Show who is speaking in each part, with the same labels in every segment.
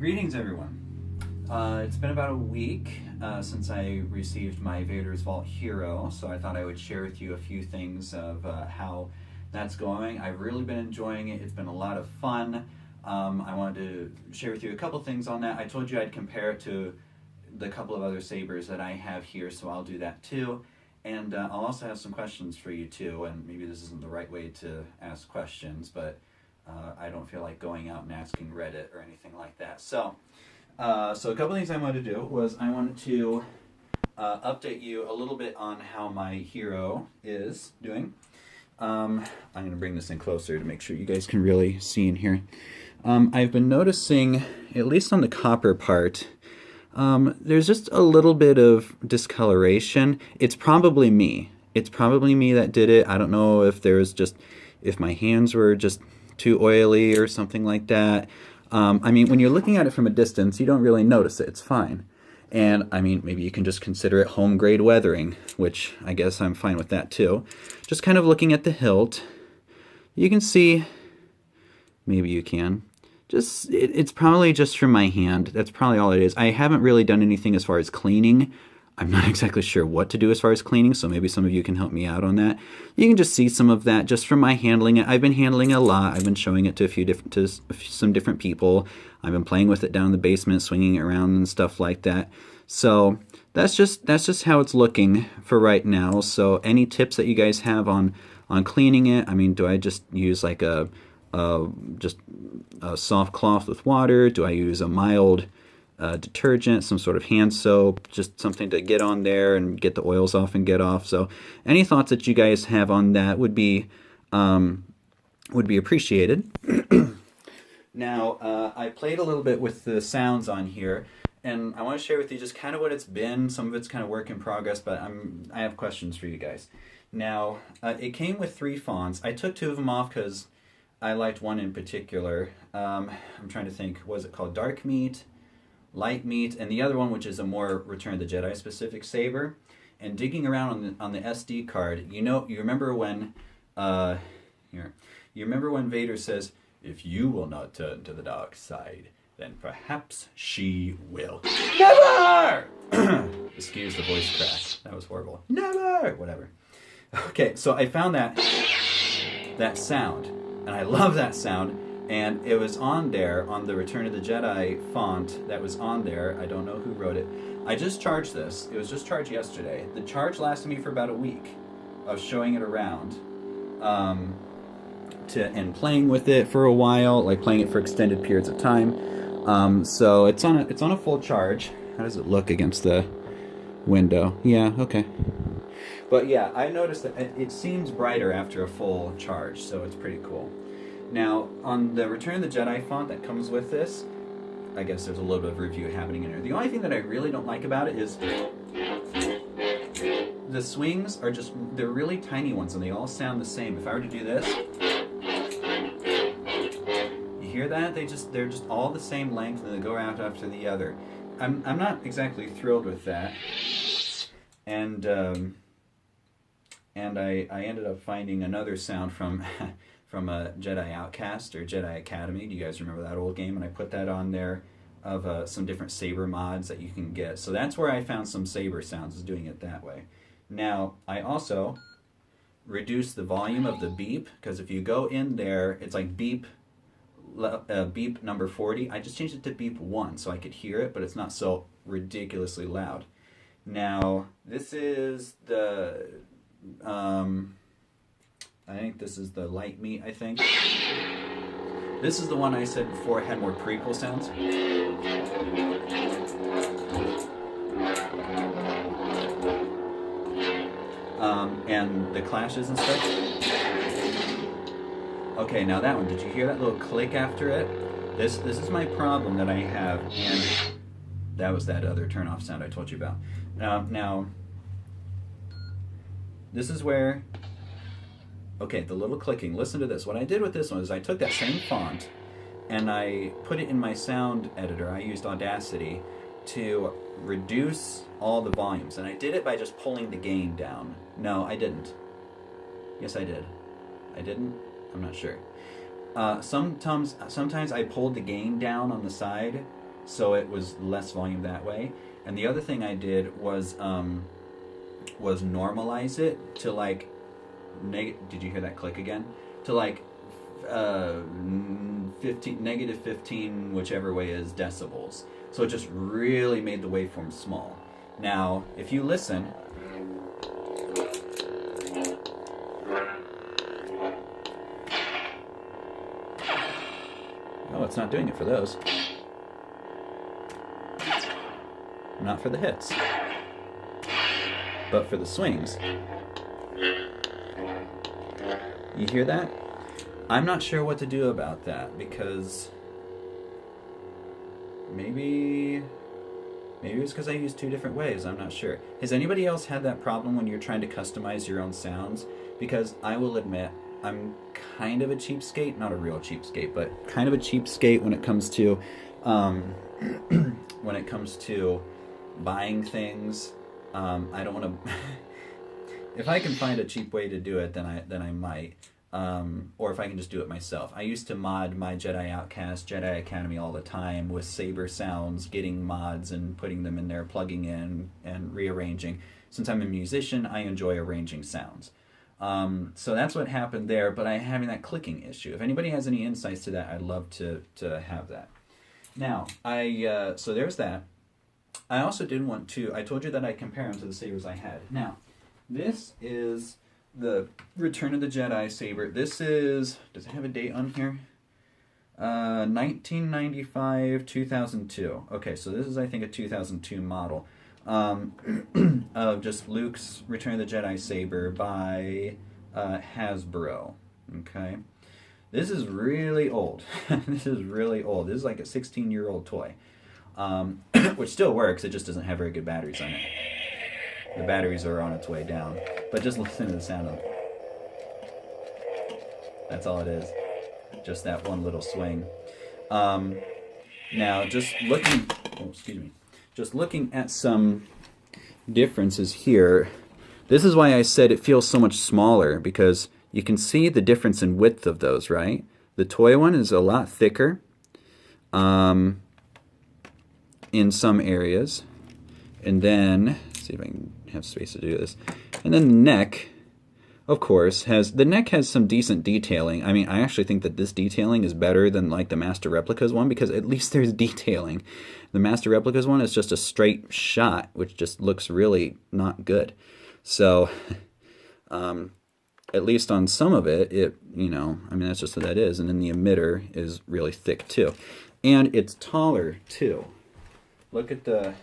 Speaker 1: Greetings, everyone. It's been about a week since I received my Vader's Vault Hero, so I thought I would share with you a few things of how that's going. I've really been enjoying it. It's been a lot of fun. I wanted to share with you a couple things on that. I told you I'd compare it to the couple of other sabers that I have here, so I'll do that too. And I'll also have some questions for you too, and maybe this isn't the right way to ask questions, but I don't feel like going out and asking Reddit or anything like that. So a couple things I wanted to do was I wanted to update you a little bit on how my hero is doing. I'm going to bring this in closer to make sure you guys can really see in here. I've been noticing, at least on the copper part, there's just a little bit of discoloration. It's probably me. It's probably me that did it. I don't know if if my hands were just too oily or something like that. I mean, when you're looking at it from a distance, you don't really notice it. It's fine. And I mean, maybe you can just consider it home grade weathering, which I guess I'm fine with that too. Just kind of looking at the hilt, you can see, maybe you can, it's probably just from my hand. That's probably all it is. I haven't really done anything as far as cleaning. I'm not exactly sure what to do as far as cleaning, so maybe some of you can help me out on that. You can just see some of that just from my handling it. I've been handling it a lot. I've been showing it to some different people. I've been playing with it down in the basement, swinging it around and stuff like that. So that's just how it's looking for right now. So any tips that you guys have on cleaning it? I mean, do I just use like just a soft cloth with water? Do I use a mild detergent, some sort of hand soap, just something to get on there and get the oils off and get off? So any thoughts that you guys have on that would be appreciated. Now, I played a little bit with the sounds on here, and I want to share with you just kind of what it's been. Some of it's kind of work in progress, but I have questions for you guys. Now, it came with 3 fonts. I took 2 of them off because I liked one in particular. I'm trying to think, what is it called? Dark Meat, Light Meat, and the other one, which is a more Return of the Jedi specific saber. And digging around on the SD card, you remember when you remember when Vader says, "If you will not turn to the dark side, then perhaps she will." Never! Excuse the voice crack. That was horrible. Never! Whatever. Okay, so I found that sound, and I love that sound. And it was on there, on the Return of the Jedi font that was on there. I don't know who wrote it. I just charged this. It was just charged yesterday. The charge lasted me for about a week of showing it around and playing with it for a while, like playing it for extended periods of time. So it's on a full charge. How does it look against the window? Yeah, okay. But yeah, I noticed that it seems brighter after a full charge, so it's pretty cool. Now, on the Return of the Jedi font that comes with this, I guess there's a little bit of review happening in here. The only thing that I really don't like about it is the swings are they're really tiny ones, and they all sound the same. If I were to do this, you hear that? They're just all the same length, and they go out after the other. I'm not exactly thrilled with that. And I ended up finding another sound from a Jedi Outcast or Jedi Academy. Do you guys remember that old game? And I put that on there of some different saber mods that you can get. So that's where I found some saber sounds, is doing it that way. Now, I also reduced the volume of the beep, because if you go in there, it's like beep number 40. I just changed it to beep 1 so I could hear it, but it's not so ridiculously loud. Now, this is the I think this is the Light Meat, I think. This is the one I said before had more prequel sounds. And the clashes and stuff. Okay, now that one, did you hear that little click after it? This is my problem that I have, and that was that other turn-off sound I told you about. Now, this is where... Okay, the little clicking. Listen to this. What I did with this one is I took that same font and I put it in my sound editor. I used Audacity to reduce all the volumes. And I did it by just pulling the gain down. No, I didn't. Yes, I did. I didn't? I'm not sure. Sometimes I pulled the gain down on the side so it was less volume that way. And the other thing I did was normalize it to like did you hear that click again? To like 15, negative 15, whichever way is decibels. So it just really made the waveform small. Now, if you listen, oh, it's not doing it for those. Not for the hits, but for the swings. You hear that? I'm not sure what to do about that, because maybe it's because I use two different ways. I'm not sure. Has anybody else had that problem when you're trying to customize your own sounds? Because I will admit, I'm kind of a cheapskate, not a real cheapskate, but kind of a cheapskate when it comes to buying things. I don't want to. If I can find a cheap way to do it, then I might. Or if I can just do it myself. I used to mod my Jedi Outcast, Jedi Academy all the time with saber sounds, getting mods and putting them in there, plugging in and rearranging. Since I'm a musician, I enjoy arranging sounds. So that's what happened there, but I'm having that clicking issue. If anybody has any insights to that, I'd love to have that. Now, so there's that. I also did want to, I told you that I compare them to the sabers I had. Now, this is the Return of the Jedi saber. This is, does it have a date on here? 1995, 2002. Okay, so this is, I think, a 2002 model of just Luke's Return of the Jedi saber by Hasbro. Okay, this is really old. This is really old. This is like a 16-year-old toy, which still works. It just doesn't have very good batteries on it. The batteries are on its way down. But just listen to the sound of it. That's all it is. Just that one little swing. Now, just looking at some differences here. This is why I said it feels so much smaller, because you can see the difference in width of those, right? The toy one is a lot thicker in some areas. And then, let's see if I can have space to do this. And then the neck, of course, has some decent detailing. I mean, I actually think that this detailing is better than like the Master Replicas one, because at least there's detailing. The Master Replicas one is just a straight shot, which just looks really not good. So, at least on some of it, I mean, that's just what that is. And then the emitter is really thick too. And it's taller too. Look at the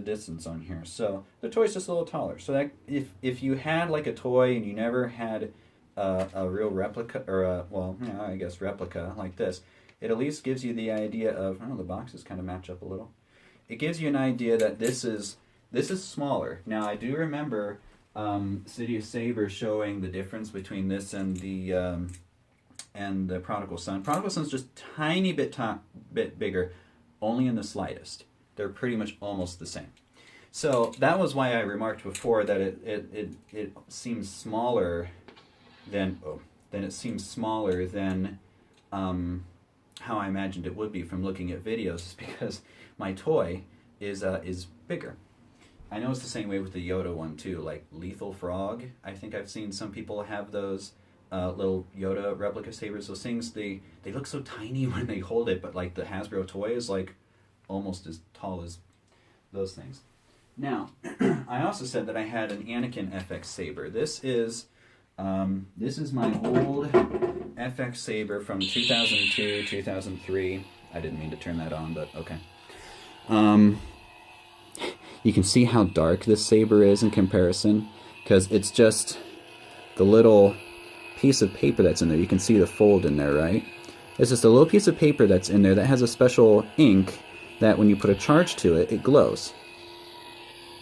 Speaker 1: distance on here. So the toy's just a little taller. So that if you had like a toy and you never had a real replica, or I guess replica like this, it at least gives you the idea of, the boxes kind of match up a little. It gives you an idea that this is smaller. Now I do remember City of Saber showing the difference between this and the Prodigal Son. Prodigal Son's just tiny bit bigger, only in the slightest. They're pretty much almost the same. So that was why I remarked before that it seems smaller than how I imagined it would be from looking at videos, because my toy is bigger. I know it's the same way with the Yoda one too, like Lethal Frog. I think I've seen some people have those little Yoda replica sabers. Those things, they look so tiny when they hold it, but like the Hasbro toy is like almost as tall as those things. Now, I also said that I had an Anakin Fx Saber. This is my old FX Saber from 2002, 2003. I didn't mean to turn that on, but okay. You can see how dark this saber is in comparison, because it's just the little piece of paper that's in there. You can see the fold in there, right? It's just a little piece of paper that's in there that has a special ink that when you put a charge to it, it glows.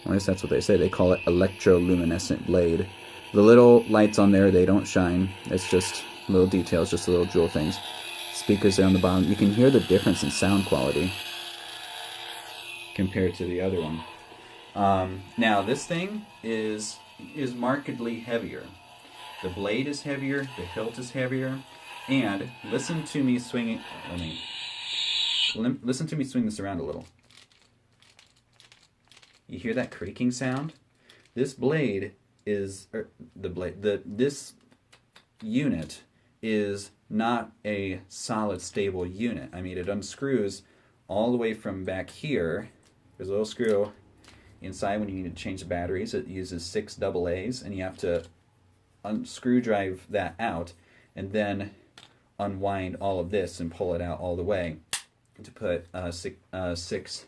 Speaker 1: At least that's what they say. They call it electroluminescent blade. The little lights on there, they don't shine. It's just little details, just little jewel things. Speakers there on the bottom. You can hear the difference in sound quality compared to the other one. Now this thing is markedly heavier. The blade is heavier, the hilt is heavier, and listen to me swinging. Listen to me swing this around a little. You hear that creaking sound? This blade is, this unit is not a solid, stable unit. I mean, it unscrews all the way from back here. There's a little screw inside when you need to change the batteries. It uses 6 AA's, and you have to unscrew drive that out and then unwind all of this and pull it out all the way to put 6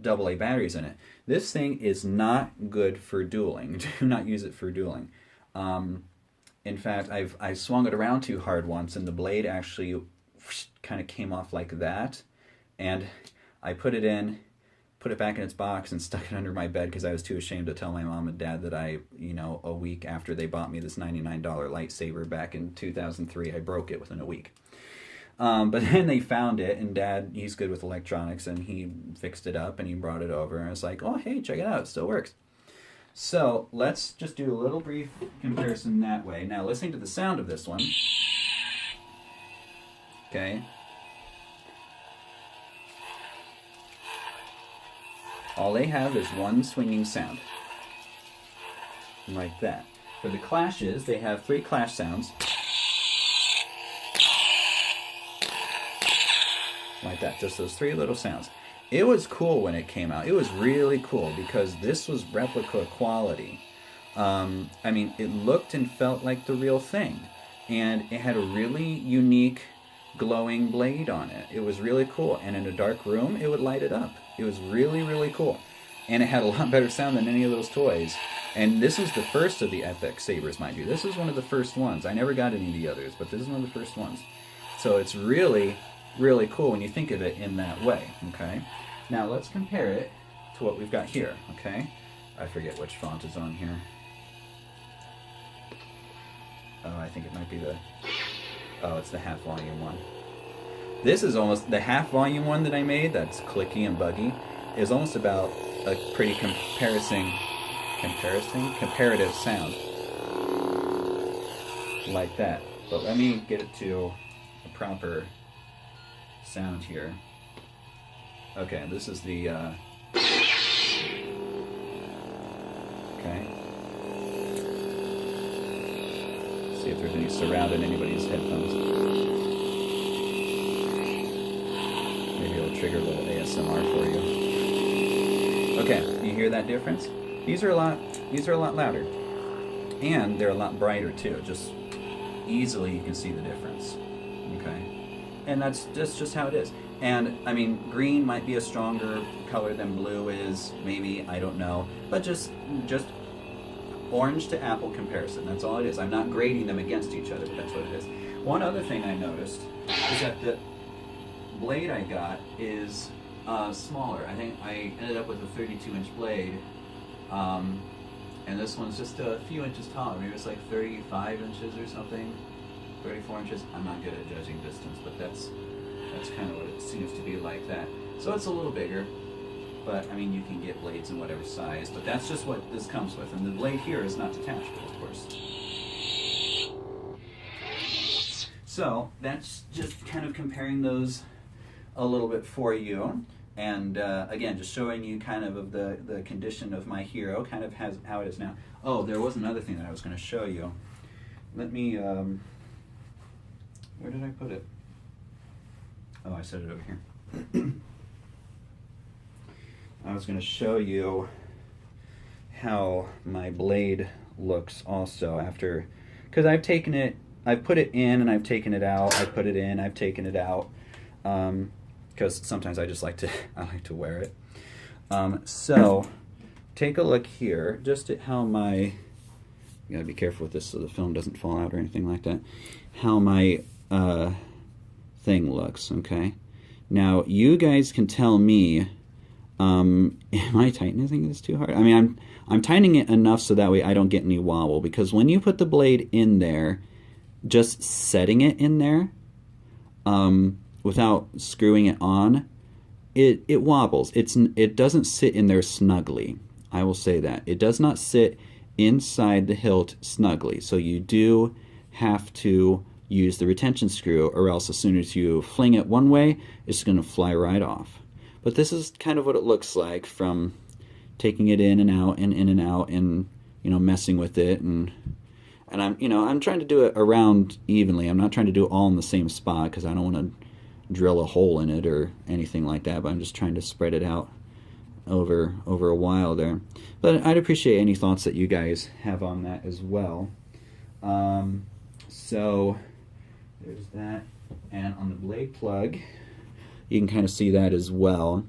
Speaker 1: AA batteries in it. This thing is not good for dueling. Do not use it for dueling. In fact, I swung it around too hard once, and the blade actually kind of came off like that. And I put it back in its box and stuck it under my bed because I was too ashamed to tell my mom and dad that a week after they bought me this $99 lightsaber back in 2003, I broke it within a week. But then they found it, and Dad, he's good with electronics, and he fixed it up, and he brought it over, and I was like, oh, hey, check it out, it still works. So let's just do a little brief comparison that way. Now, listening to the sound of this one, okay, all they have is one swinging sound, like that. For the clashes, they have 3 clash sounds. Like that, just those 3 little sounds. It was cool when it came out. It was really cool because this was replica quality. I mean, it looked and felt like the real thing. And it had a really unique glowing blade on it. It was really cool. And in a dark room, it would light it up. It was really, really cool. And it had a lot better sound than any of those toys. And this was the first of the FX Sabers, mind you. This was one of the first ones. I never got any of the others, but this is one of the first ones. So it's really cool when you think of it in that way, okay? Now let's compare it to what we've got here, okay? I forget which font is on here. Oh, I think it might be it's the half volume one. This is almost, the half volume one that I made, that's clicky and buggy, is almost about a pretty comparative sound. Like that. But let me get it to a proper sound here. Okay, this is the okay. See if there's any surround in anybody's headphones. Maybe it'll trigger a little ASMR for you. Okay, you hear that difference? These are a lot louder. And they're a lot brighter too. Just easily you can see the difference. Okay? And that's just how it is. And I mean, green might be a stronger color than blue is, maybe, I don't know. But just orange to apple comparison, that's all it is. I'm not grading them against each other, but that's what it is. One other thing I noticed is that the blade I got is smaller. I think I ended up with a 32-inch blade, and this one's just a few inches taller. Maybe it's like 35 inches or something, 34 inches. I'm not good at judging distance, but that's kind of what it seems to be like that. So it's a little bigger, but I mean, you can get blades in whatever size, but that's just what this comes with. And the blade here is not detachable, of course. So that's just kind of comparing those a little bit for you. And again, just showing you kind of the condition of my hero, kind of how it is now. Oh, there was another thing that I was going to show you. Let me, where did I put it? Oh, I set it over here. I was going to show you how my blade looks also after, because I've taken it, I've put it in and I've taken it out, I've put it in, I've taken it out, because sometimes I just like to, I like to wear it. So, take a look here, just at how my, you gotta be careful with this so the film doesn't fall out or anything like that, how my thing looks, okay? Now, you guys can tell me, am I tightening this too hard? I mean, I'm tightening it enough so that way I don't get any wobble, because when you put the blade in there, just setting it in there, without screwing it on, it wobbles. It doesn't sit in there snugly. I will say that. It does not sit inside the hilt snugly. So you do have to use the retention screw, or else as soon as you fling it one way, it's going to fly right off. But this is kind of what it looks like from taking it in and out and in and out, and messing with it, and I'm trying to do it around evenly. I'm not trying to do it all in the same spot because I don't want to drill a hole in it or anything like that, but I'm just trying to spread it out over a while there. But I'd appreciate any thoughts that you guys have on that as well. So there's that, and on the blade plug you can kind of see that as well.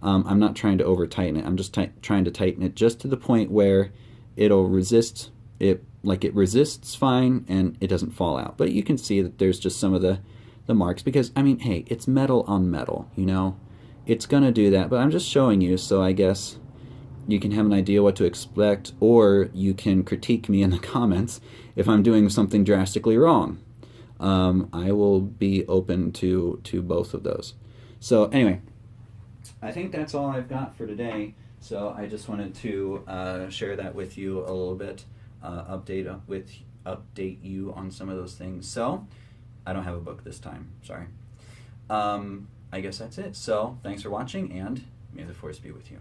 Speaker 1: I'm not trying to over tighten it. I'm just trying to tighten it just to the point where it'll resist it, like it resists fine and it doesn't fall out. But you can see that there's just some of the marks, because I mean, hey, it's metal on metal, it's gonna do that. But I'm just showing you, so I guess you can have an idea what to expect, or you can critique me in the comments if I'm doing something drastically wrong. I will be open to both of those. So anyway, I think that's all I've got for today. So I just wanted to share that with you a little bit, update you on some of those things. So I don't have a book this time, sorry. I guess that's it. So thanks for watching, and may the Force be with you.